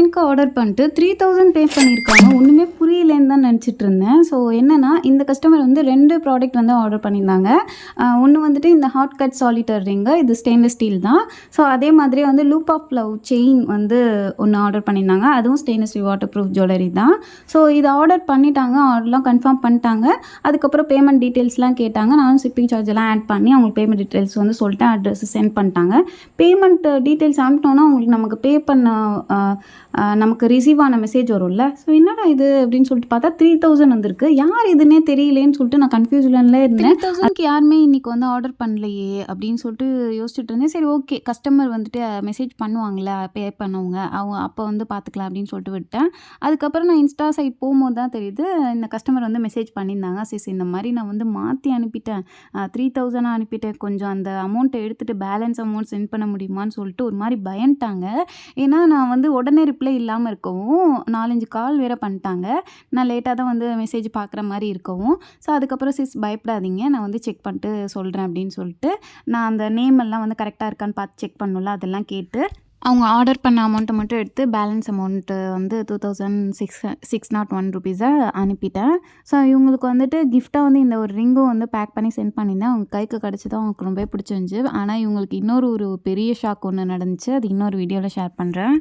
ஆன்லைனுக்கு order பண்ணிட்டு 3000 பே பண்ணியிருக்காங்க. ஒன்றுமே புரியலேன்னு தான் நினச்சிட்டு இருந்தேன். ஸோ என்னன்னா, இந்த கஸ்டமர் வந்து 2 ப்ராடக்ட் வந்து ஆர்டர் பண்ணியிருந்தாங்க. ஒன்று வந்துட்டு இந்த ஹாட் கட் சாலிட்டர் ரிங்கு, இது ஸ்டெயின்லெஸ் ஸ்டீல் தான். ஸோ அதே மாதிரியே வந்து லூப் ஆஃப் லவ் செயின் வந்து ஒன்று ஆர்டர் பண்ணியிருந்தாங்க. அதுவும் stainless steel water proof jewellery தான். ஸோ இதை ஆர்டர் பண்ணிட்டாங்க. ஆர்டர்லாம் கன்ஃபார்ம் பண்ணிட்டாங்க. அதுக்கப்புறம் பேமெண்ட் டீட்டெயில்ஸ்லாம் கேட்டாங்க. நானும் ஷிப்பிங் சார்ஜ் எல்லாம் ஆட் பண்ணி அவங்களுக்கு பேமெண்ட் டீட்டெயில்ஸ் வந்து சொல்லிட்டேன். அட்ரஸ் சென்ட் பண்ணிட்டாங்க. பேமெண்ட் டீட்டெயில்ஸ் அனுப்பிட்டோன்னா அவங்களுக்கு நமக்கு பே பண்ண நமக்கு ரிசீவ் ஆன மெசேஜ் வரும்ல. ஸோ என்னடா இது அப்படின்னு சொல்லிட்டு பார்த்தா 3000 வந்திருக்கு. யார் இதுன்னே தெரியலேன்னு சொல்லிட்டு நான் கன்ஃபியூஷன்ல இருந்தேன். 3000க்கு யாருமே இன்னைக்கு வந்து ஆர்டர் பண்ணலையே அப்படின்னு சொல்லிட்டு யோசிச்சுட்டு இருந்தேன். சரி, ஓகே, கஸ்டமர் வந்துட்டு மெசேஜ் பண்ணுவாங்கள்ல பே பண்ணவங்க, அவங்க அப்போ வந்து பார்த்துக்கலாம் அப்படின்னு சொல்லிட்டு விட்டேன். அதுக்கப்புறம் நான் இன்ஸ்டா சைட் போகும்போது தான் தெரியுது இந்த கஸ்டமர் வந்து மெசேஜ் பண்ணியிருந்தாங்க. சரி, இந்த மாதிரி நான் வந்து மாற்றி அனுப்பிட்டேன், 3000 அனுப்பிட்டேன், கொஞ்சம் அந்த அமௌண்ட்டை எடுத்துகிட்டு பேலன்ஸ் அமௌண்ட் சென்ட் பண்ண முடியுமான்னு சொல்லிட்டு ஒரு மாதிரி பயன்ட்டாங்க. ஏன்னா நான் வந்து உடனே ரிப்ளை இல்லாமல் இருக்கவும் 4-5 கால் வேறு பண்ணிட்டாங்க. நான் லேட்டாக தான் வந்து மெசேஜ் பார்க்குற மாதிரி இருக்கவும், ஸோ அதுக்கப்புறம் சிஸ் பயப்படாதீங்க, நான் வந்து செக் பண்ணிட்டு சொல்கிறேன் அப்படின்னு சொல்லிட்டு நான் அந்த நேம் எல்லாம் வந்து கரெக்டாக இருக்கான்னு பார்த்து செக் பண்ணல, அதெல்லாம் கேட்டு அவங்க ஆர்டர் பண்ண அமௌண்ட்டை மட்டும் எடுத்து பேலன்ஸ் அமௌண்ட்டு வந்து 2601 ருபீஸை அனுப்பிட்டேன். ஸோ இவங்களுக்கு வந்துட்டு கிஃப்ட்டாக வந்து இந்த ஒரு ரிங்கும் வந்து பேக் பண்ணி சென்ட் பண்ணியிருந்தேன். அவங்க கைக்கு கிடச்சது அவங்களுக்கு ரொம்ப பிடிச்சிருந்துச்சு. ஆனால் இவங்களுக்கு இன்னொரு பெரிய ஷாக் ஒன்று நடந்துச்சு. அது இன்னொரு வீடியோவில் ஷேர் பண்ணுறேன்.